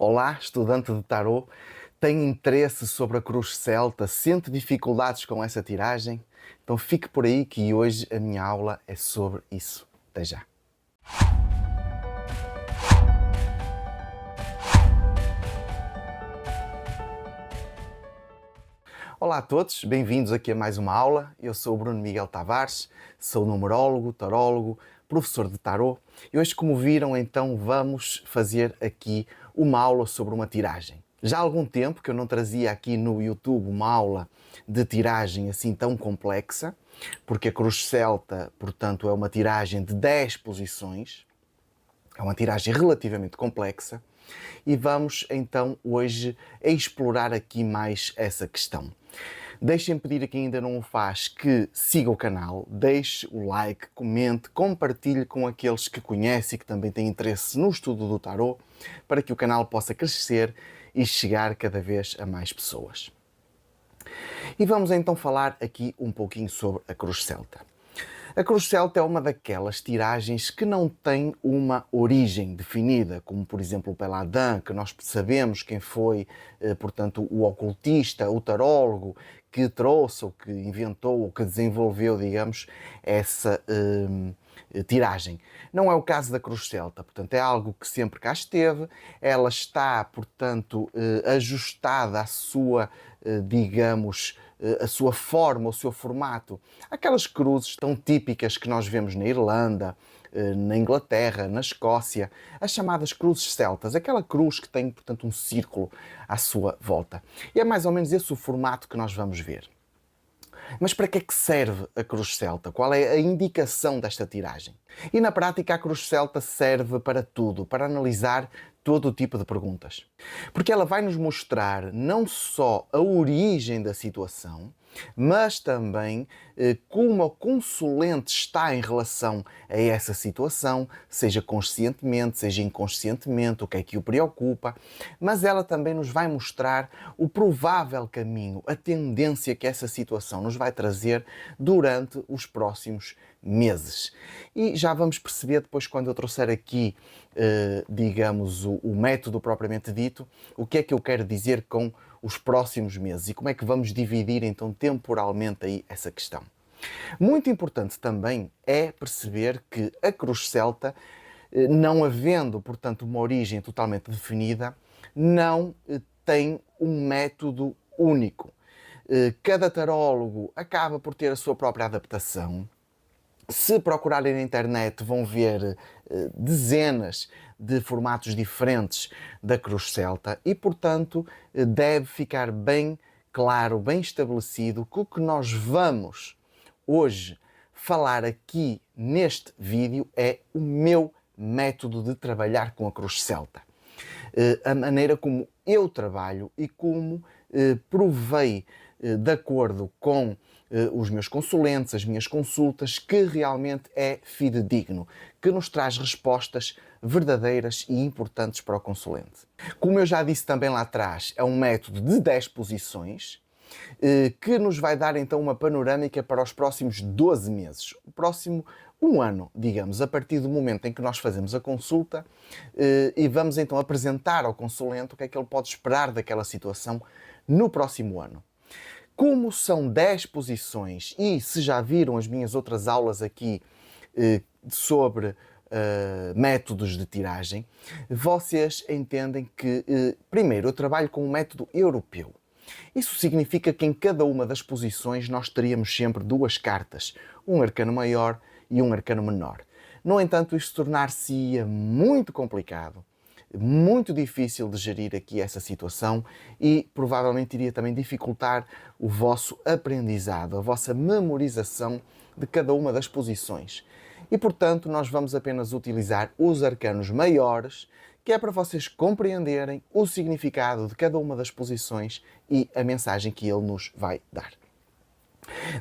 Olá, estudante de tarô. Tem interesse sobre a cruz celta? Sente dificuldades com essa tiragem? Então fique por aí que hoje a minha aula é sobre isso. Até já. Olá a todos, bem-vindos aqui a mais uma aula. Eu sou o Bruno Miguel Tavares, sou numerólogo, tarólogo, professor de tarô e hoje, como viram, então vamos fazer aqui uma aula sobre uma tiragem. Já há algum tempo que eu não trazia aqui no YouTube uma aula de tiragem assim tão complexa, porque a cruz celta, portanto, é uma tiragem de 10 posições, é uma tiragem relativamente complexa e vamos então hoje explorar aqui mais essa questão. Deixem-me pedir a quem ainda não o faz que siga o canal, deixe o like, comente, compartilhe com aqueles que conhecem e que também têm interesse no estudo do tarô, para que o canal possa crescer e chegar cada vez a mais pessoas. E vamos então falar aqui um pouquinho sobre a cruz celta. A cruz celta é uma daquelas tiragens que não tem uma origem definida, como por exemplo o Peladin, que nós sabemos quem foi, portanto, o ocultista, o tarólogo, que trouxe, ou que inventou, ou que desenvolveu, digamos, essa tiragem. Não é o caso da cruz celta, portanto, é algo que sempre cá esteve, ela está, portanto, ajustada à sua, digamos, a sua forma, o seu formato. Aquelas cruzes tão típicas que nós vemos na Irlanda, na Inglaterra, na Escócia, as chamadas cruzes celtas, aquela cruz que tem, portanto, um círculo à sua volta. E é mais ou menos esse o formato que nós vamos ver. Mas para que é que serve a cruz celta? Qual é a indicação desta tiragem? E na prática a cruz celta serve para tudo, para analisar todo o tipo de perguntas. Porque ela vai nos mostrar não só a origem da situação, mas também como o consulente está em relação a essa situação, seja conscientemente, seja inconscientemente, o que é que o preocupa, mas ela também nos vai mostrar o provável caminho, a tendência que essa situação nos vai trazer durante os próximos meses. E já vamos perceber depois, quando eu trouxer aqui, digamos, o método propriamente dito, o que é que eu quero dizer com os próximos meses e como é que vamos dividir então temporalmente aí essa questão. Muito importante também é perceber que a cruz celta, não havendo, portanto, uma origem totalmente definida, não tem um método único. Cada tarólogo acaba por ter a sua própria adaptação. Se procurarem na internet vão ver dezenas de formatos diferentes da cruz celta e, portanto, deve ficar bem claro, bem estabelecido que o que nós vamos hoje falar aqui neste vídeo é o meu método de trabalhar com a cruz celta. A maneira como eu trabalho e como provei, de acordo com os meus consulentes, as minhas consultas, que realmente é fidedigno, que nos traz respostas verdadeiras e importantes para o consulente. Como eu já disse também lá atrás, é um método de 10 posições, que nos vai dar então uma panorâmica para os próximos 12 meses, o próximo um ano, digamos, a partir do momento em que nós fazemos a consulta e vamos então apresentar ao consulente o que é que ele pode esperar daquela situação no próximo ano. Como são 10 posições e se já viram as minhas outras aulas aqui sobre métodos de tiragem, vocês entendem que, primeiro, eu trabalho com um método europeu. Isso significa que em cada uma das posições nós teríamos sempre duas cartas, um arcano maior e um arcano menor. No entanto, isto tornar-se-ia muito complicado, muito difícil de gerir aqui essa situação e provavelmente iria também dificultar o vosso aprendizado, a vossa memorização de cada uma das posições. E, portanto, nós vamos apenas utilizar os arcanos maiores, que é para vocês compreenderem o significado de cada uma das posições e a mensagem que ele nos vai dar.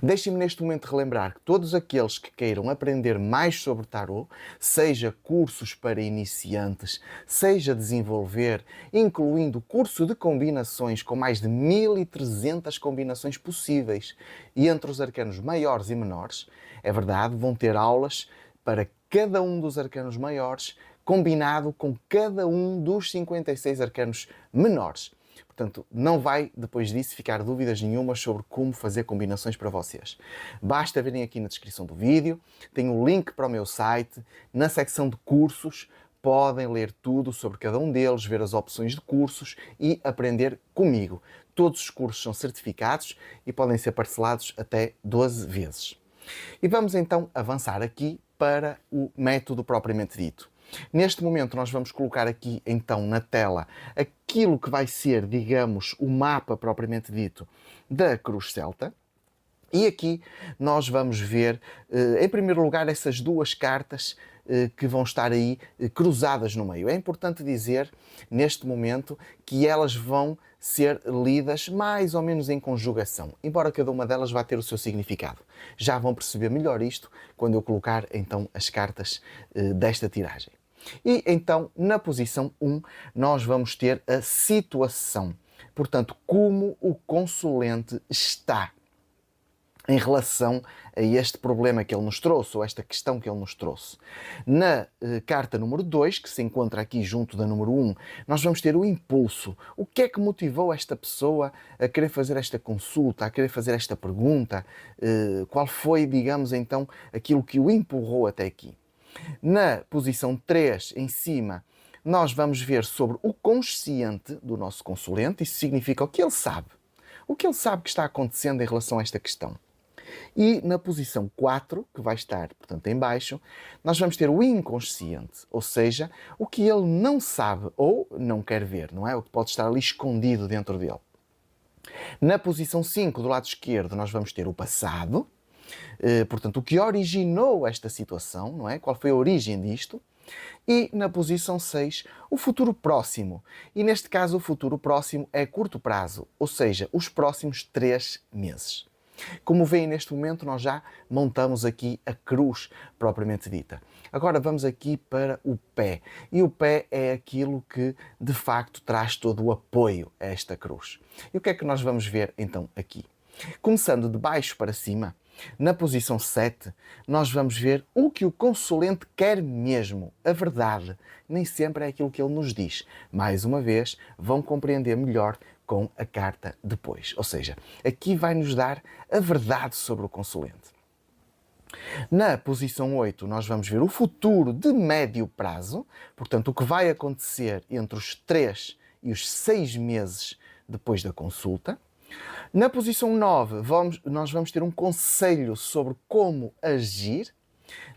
Deixem-me neste momento relembrar que todos aqueles que queiram aprender mais sobre tarô, seja cursos para iniciantes, seja desenvolver, incluindo curso de combinações com mais de 1300 combinações possíveis e entre os arcanos maiores e menores, é verdade, vão ter aulas para cada um dos arcanos maiores combinado com cada um dos 56 arcanos menores. Portanto, não vai, depois disso, ficar dúvidas nenhumas sobre como fazer combinações para vocês. Basta verem aqui na descrição do vídeo, tem o link para o meu site, na secção de cursos, podem ler tudo sobre cada um deles, ver as opções de cursos e aprender comigo. Todos os cursos são certificados e podem ser parcelados até 12 vezes. E vamos então avançar aqui para o método propriamente dito. Neste momento nós vamos colocar aqui então na tela aquilo que vai ser, digamos, o mapa propriamente dito da Cruz Celta. E aqui nós vamos ver, em primeiro lugar, essas duas cartas que vão estar aí cruzadas no meio. É importante dizer, neste momento, que elas vão ser lidas mais ou menos em conjugação, embora cada uma delas vá ter o seu significado. Já vão perceber melhor isto quando eu colocar então as cartas desta tiragem. E então, na posição 1, nós vamos ter a situação. Portanto, como o consulente está em relação a este problema que ele nos trouxe, ou esta questão que ele nos trouxe. Na carta número 2, que se encontra aqui junto da número 1, nós vamos ter o impulso. O que é que motivou esta pessoa a querer fazer esta consulta, a querer fazer esta pergunta? Qual foi, digamos, então, aquilo que o empurrou até aqui? Na posição 3, em cima, nós vamos ver sobre o consciente do nosso consulente. Isso significa o que ele sabe. O que ele sabe que está acontecendo em relação a esta questão. E na posição 4, que vai estar, portanto, em baixo, nós vamos ter o inconsciente, ou seja, o que ele não sabe ou não quer ver, não é? O que pode estar ali escondido dentro dele. Na posição 5, do lado esquerdo, nós vamos ter o passado, portanto, o que originou esta situação, não é? Qual foi a origem disto? E na posição 6, o futuro próximo. E neste caso, o futuro próximo é curto prazo, ou seja, os próximos 3 meses. Como veem neste momento, nós já montamos aqui a cruz propriamente dita. Agora vamos aqui para o pé. E o pé é aquilo que, de facto, traz todo o apoio a esta cruz. E o que é que nós vamos ver, então, aqui? Começando de baixo para cima, na posição 7, nós vamos ver o que o consulente quer mesmo, a verdade. Nem sempre é aquilo que ele nos diz. Mais uma vez, vão compreender melhor com a carta depois. Ou seja, aqui vai nos dar a verdade sobre o consulente. Na posição 8, nós vamos ver o futuro de médio prazo, portanto, o que vai acontecer entre os 3 e os 6 meses depois da consulta. Na posição 9, nós vamos ter um conselho sobre como agir,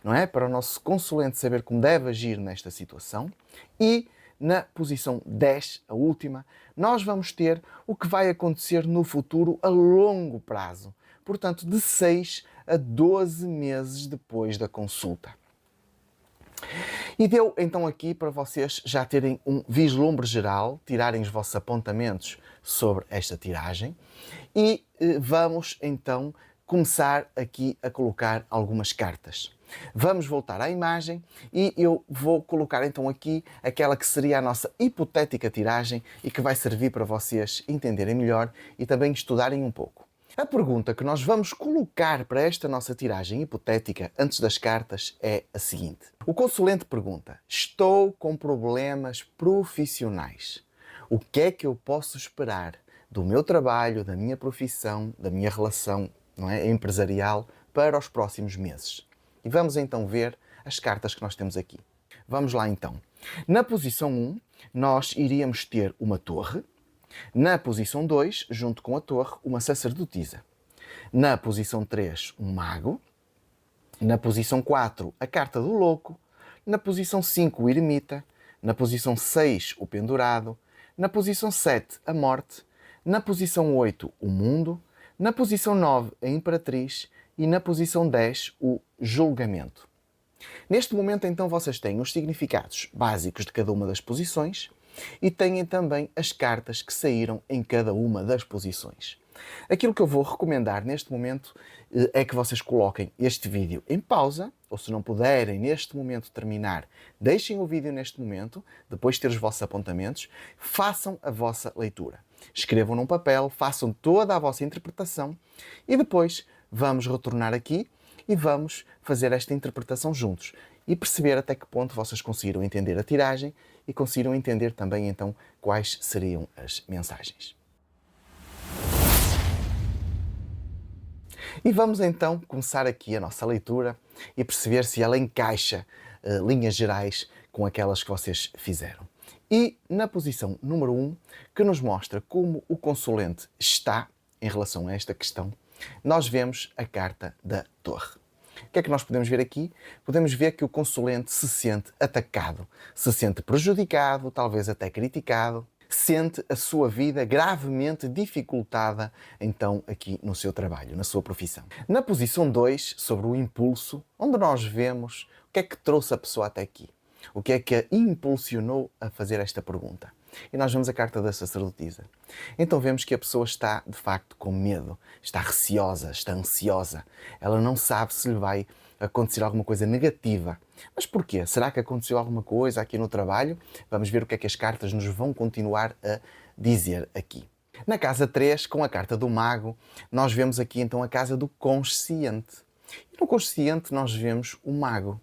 não é? Para o nosso consulente saber como deve agir nesta situação. E na posição 10, a última, nós vamos ter o que vai acontecer no futuro a longo prazo. Portanto, de 6 a 12 meses depois da consulta. E deu então aqui para vocês já terem um vislumbre geral, tirarem os vossos apontamentos sobre esta tiragem e vamos então começar aqui a colocar algumas cartas. Vamos voltar à imagem e eu vou colocar então aqui aquela que seria a nossa hipotética tiragem e que vai servir para vocês entenderem melhor e também estudarem um pouco. A pergunta que nós vamos colocar para esta nossa tiragem hipotética antes das cartas é a seguinte. O consulente pergunta: estou com problemas profissionais. O que é que eu posso esperar do meu trabalho, da minha profissão, da minha relação, não é, empresarial para os próximos meses? E vamos então ver as cartas que nós temos aqui. Vamos lá então. Na posição 1, nós iríamos ter uma torre. Na posição 2, junto com a torre, uma sacerdotisa. Na posição 3, um mago. Na posição 4, a carta do louco. Na posição 5, o eremita. Na posição 6, o pendurado. Na posição 7, a morte. Na posição 8, o mundo. Na posição 9, a imperatriz. E na posição 10, o julgamento. Neste momento, então, vocês têm os significados básicos de cada uma das posições e têm também as cartas que saíram em cada uma das posições. Aquilo que eu vou recomendar neste momento é que vocês coloquem este vídeo em pausa, ou se não puderem neste momento terminar, deixem o vídeo neste momento, depois de ter os vossos apontamentos, façam a vossa leitura. Escrevam num papel, façam toda a vossa interpretação e depois vamos retornar aqui e vamos fazer esta interpretação juntos. e perceber até que ponto vocês conseguiram entender a tiragem e conseguiram entender também então quais seriam as mensagens. E vamos então começar aqui a nossa leitura e perceber se ela encaixa linhas gerais com aquelas que vocês fizeram. E na posição número 1, que nos mostra como o consulente está em relação a esta questão, nós vemos a carta da Torre. O que é que nós podemos ver aqui? Podemos ver que o consulente se sente atacado, se sente prejudicado, talvez até criticado, sente a sua vida gravemente dificultada, então, aqui no seu trabalho, na sua profissão. Na posição 2, sobre o impulso, onde nós vemos o que é que trouxe a pessoa até aqui. O que é que a impulsionou a fazer esta pergunta? E nós vemos a carta da sacerdotisa. Então vemos que a pessoa está, de facto, com medo, está receosa, está ansiosa. Ela não sabe se lhe vai acontecer alguma coisa negativa. Mas porquê? Será que aconteceu alguma coisa aqui no trabalho? Vamos ver o que é que as cartas nos vão continuar a dizer aqui. Na casa 3, com a carta do mago, nós vemos aqui então a casa do consciente. E no consciente nós vemos o mago.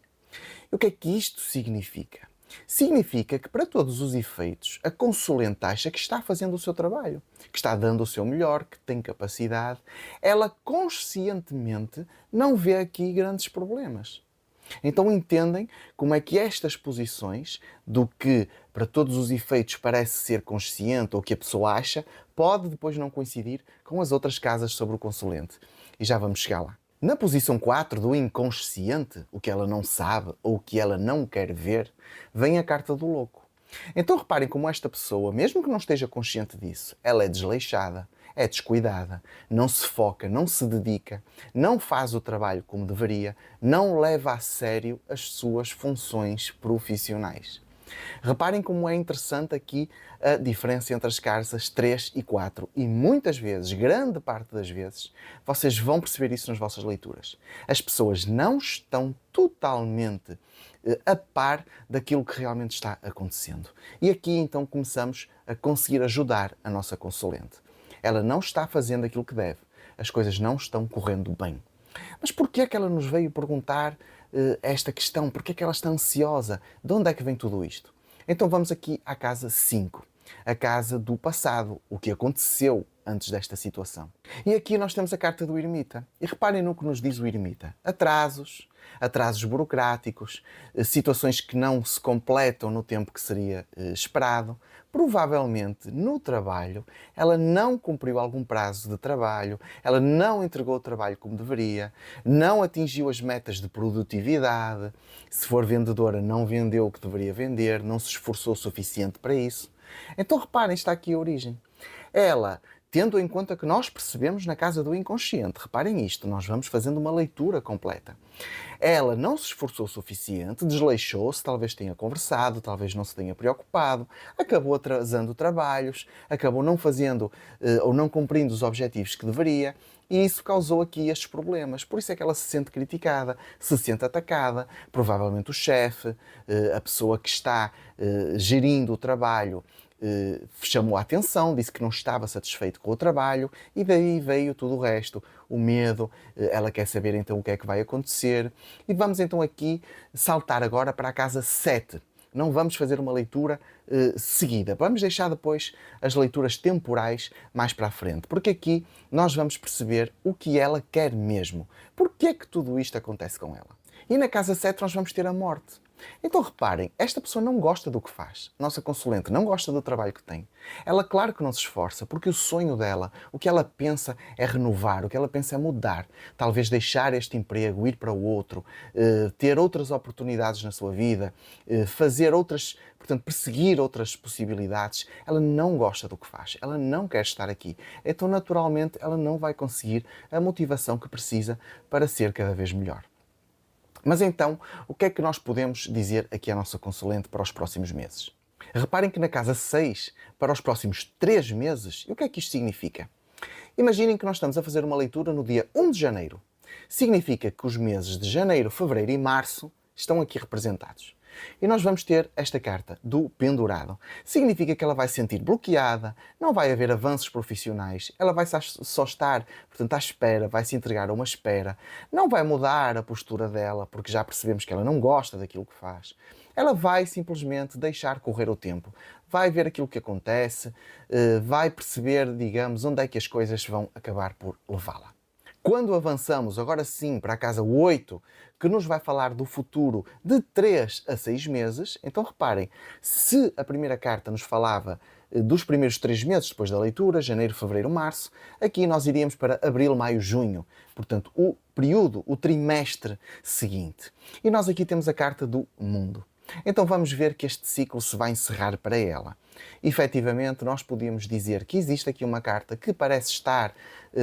E o que é que isto significa? Significa que, para todos os efeitos, a consulente acha que está fazendo o seu trabalho, que está dando o seu melhor, que tem capacidade. Ela conscientemente não vê aqui grandes problemas. Então entendem como é que estas posições do que, para todos os efeitos, parece ser consciente ou que a pessoa acha, pode depois não coincidir com as outras casas sobre o consulente. E já vamos chegar lá. Na posição 4 do inconsciente, o que ela não sabe ou o que ela não quer ver, vem a carta do louco. Então reparem como esta pessoa, mesmo que não esteja consciente disso, ela é desleixada, é descuidada, não se foca, não se dedica, não faz o trabalho como deveria, não leva a sério as suas funções profissionais. Reparem como é interessante aqui a diferença entre as casas 3 e 4 e muitas vezes, grande parte das vezes, vocês vão perceber isso nas vossas leituras. As pessoas não estão totalmente a par daquilo que realmente está acontecendo. E aqui então começamos a conseguir ajudar a nossa consulente. Ela não está fazendo aquilo que deve. As coisas não estão correndo bem. Mas porquê é que ela nos veio perguntar esta questão? Porquê é que ela está ansiosa? De onde é que vem tudo isto? Então vamos aqui à casa 5, a casa do passado, o que aconteceu antes desta situação. E aqui nós temos a carta do ermita. E reparem no que nos diz o ermita. Atrasos burocráticos, situações que não se completam no tempo que seria esperado. Provavelmente no trabalho ela não cumpriu algum prazo de trabalho, ela não entregou o trabalho como deveria, não atingiu as metas de produtividade, se for vendedora não vendeu o que deveria vender, não se esforçou o suficiente para isso. Então reparem, está aqui a origem. Ela, tendo em conta que nós percebemos na casa do inconsciente, reparem isto, nós vamos fazendo uma leitura completa. Ela não se esforçou o suficiente, desleixou-se, talvez tenha conversado, talvez não se tenha preocupado, acabou atrasando trabalhos, acabou não fazendo ou não cumprindo os objetivos que deveria, e isso causou aqui estes problemas. Por isso é que ela se sente criticada, se sente atacada, provavelmente o chefe, a pessoa que está gerindo o trabalho, chamou a atenção, disse que não estava satisfeito com o trabalho e daí veio tudo o resto, o medo, ela quer saber então o que é que vai acontecer. E vamos então aqui saltar agora para a casa 7. Não vamos fazer uma leitura seguida, vamos deixar depois as leituras temporais mais para a frente, porque aqui nós vamos perceber o que ela quer mesmo. Porquê é que tudo isto acontece com ela? E na casa 7 nós vamos ter a morte. Então reparem, esta pessoa não gosta do que faz. A nossa consulente não gosta do trabalho que tem. Ela claro que não se esforça, porque o sonho dela, o que ela pensa é renovar, o que ela pensa é mudar. Talvez deixar este emprego, ir para o outro, ter outras oportunidades na sua vida, fazer outras, portanto, perseguir outras possibilidades. Ela não gosta do que faz, ela não quer estar aqui. Então, naturalmente, ela não vai conseguir a motivação que precisa para ser cada vez melhor. Mas então, o que é que nós podemos dizer aqui à nossa consulente para os próximos meses? Reparem que na casa 6, para os próximos 3 meses, e o que é que isto significa? Imaginem que nós estamos a fazer uma leitura no dia 1 de janeiro. Significa que os meses de janeiro, fevereiro e março estão aqui representados. E nós vamos ter esta carta do pendurado. Significa que ela vai se sentir bloqueada, não vai haver avanços profissionais, ela vai só estar, portanto, à espera, vai se entregar a uma espera, não vai mudar a postura dela, porque já percebemos que ela não gosta daquilo que faz. Ela vai simplesmente deixar correr o tempo, vai ver aquilo que acontece, vai perceber, digamos, onde é que as coisas vão acabar por levá-la. Quando avançamos agora sim para a casa 8, que nos vai falar do futuro de 3 a 6 meses, então reparem, se a primeira carta nos falava dos primeiros 3 meses depois da leitura, janeiro, fevereiro, março, aqui nós iríamos para abril, maio, junho, portanto o período, o trimestre seguinte. E nós aqui temos a carta do mundo. Então vamos ver que este ciclo se vai encerrar para ela. Efetivamente, nós podíamos dizer que existe aqui uma carta que parece estar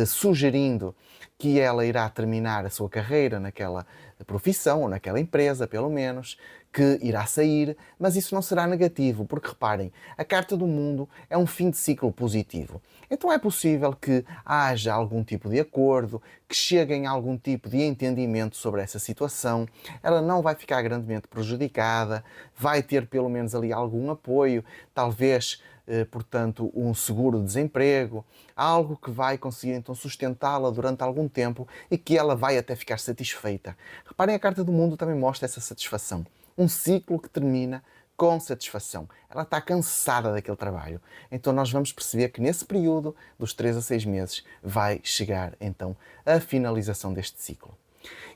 sugerindo que ela irá terminar a sua carreira naquela profissão, ou naquela empresa, pelo menos, que irá sair, mas isso não será negativo, porque reparem, a carta do mundo é um fim de ciclo positivo. Então é possível que haja algum tipo de acordo, que cheguem a algum tipo de entendimento sobre essa situação, ela não vai ficar grandemente prejudicada, vai ter pelo menos ali algum apoio, talvez portanto, um seguro-desemprego, algo que vai conseguir então sustentá-la durante algum tempo e que ela vai até ficar satisfeita. Reparem, a carta do mundo também mostra essa satisfação. Um ciclo que termina com satisfação. Ela está cansada daquele trabalho. Então nós vamos perceber que nesse período, dos 3 a 6 meses, vai chegar então a finalização deste ciclo.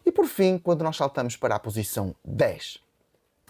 E por fim, quando nós saltamos para a posição 10,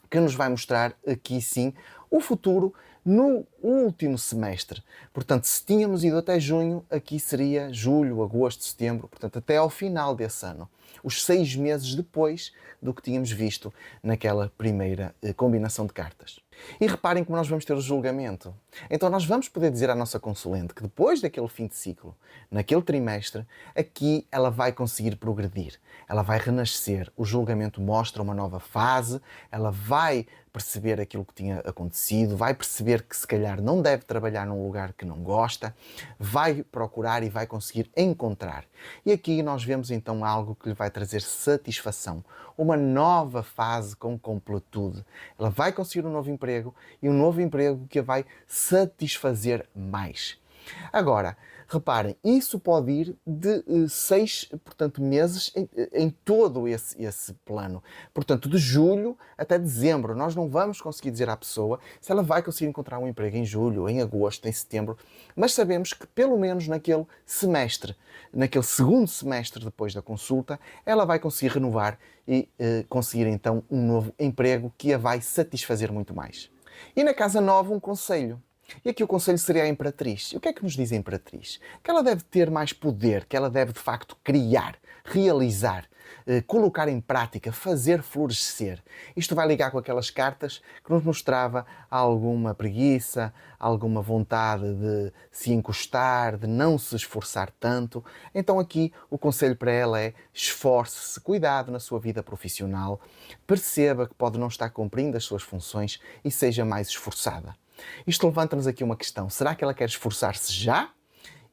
que nos vai mostrar aqui sim o futuro no último semestre. Portanto, se tínhamos ido até junho, aqui seria julho, agosto, setembro, portanto, até ao final desse ano. Os 6 meses depois do que tínhamos visto naquela primeira combinação de cartas. E reparem como nós vamos ter o julgamento. Então nós vamos poder dizer à nossa consulente que depois daquele fim de ciclo, naquele trimestre, aqui ela vai conseguir progredir, ela vai renascer. O julgamento mostra uma nova fase, ela vai perceber aquilo que tinha acontecido, vai perceber que se calhar não deve trabalhar num lugar que não gosta, vai procurar e vai conseguir encontrar. E aqui nós vemos então algo que lhe vai trazer satisfação, uma nova fase com completude. Ela vai conseguir um novo emprego e um novo emprego que a vai satisfazer mais. Agora, reparem, isso pode ir de 6, portanto, meses em todo esse plano. Portanto, de julho até dezembro. Nós não vamos conseguir dizer à pessoa se ela vai conseguir encontrar um emprego em julho, em agosto, em setembro, mas sabemos que pelo menos naquele semestre, naquele segundo semestre depois da consulta, ela vai conseguir renovar e conseguir então um novo emprego que a vai satisfazer muito mais. E na casa 9, um conselho. E aqui o conselho seria a Imperatriz. E o que é que nos diz a Imperatriz? Que ela deve ter mais poder, que ela deve de facto criar, realizar, colocar em prática, fazer florescer. Isto vai ligar com aquelas cartas que nos mostrava alguma preguiça, alguma vontade de se encostar, de não se esforçar tanto. Então aqui o conselho para ela é: esforce-se, cuidado na sua vida profissional, perceba que pode não estar cumprindo as suas funções e seja mais esforçada. Isto levanta-nos aqui uma questão. Será que ela quer esforçar-se já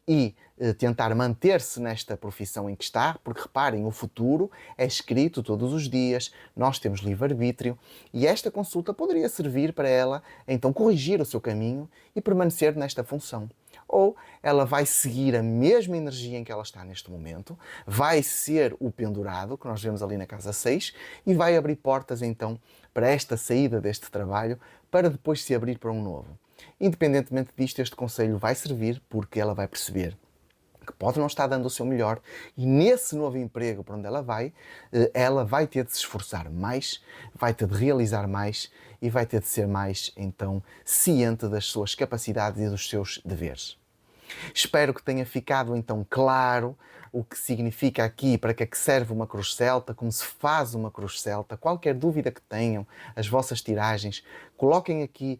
e tentar manter-se nesta profissão em que está? Porque reparem, o futuro é escrito todos os dias, nós temos livre-arbítrio e esta consulta poderia servir para ela então corrigir o seu caminho e permanecer nesta função. Ou ela vai seguir a mesma energia em que ela está neste momento, vai ser o pendurado, que nós vemos ali na casa 6, e vai abrir portas então para esta saída deste trabalho, para depois se abrir para um novo. Independentemente disto, este conselho vai servir porque ela vai perceber que pode não estar dando o seu melhor e nesse novo emprego para onde ela vai ter de se esforçar mais, vai ter de realizar mais e vai ter de ser mais, então, ciente das suas capacidades e dos seus deveres. Espero que tenha ficado então claro o que significa aqui, para que é que serve uma cruz celta, como se faz uma cruz celta. Qualquer dúvida que tenham, as vossas tiragens, coloquem aqui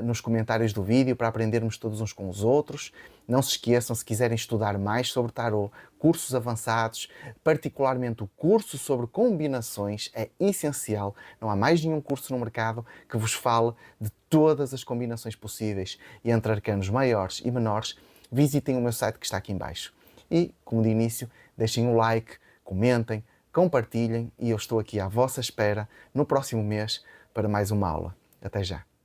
nos comentários do vídeo para aprendermos todos uns com os outros. Não se esqueçam, se quiserem estudar mais sobre tarot, cursos avançados, particularmente o curso sobre combinações, é essencial. Não há mais nenhum curso no mercado que vos fale de todas as combinações possíveis e entre arcanos maiores e menores. Visitem o meu site que está aqui em baixo. E, como de início, deixem um like, comentem, compartilhem e eu estou aqui à vossa espera no próximo mês para mais uma aula. Até já!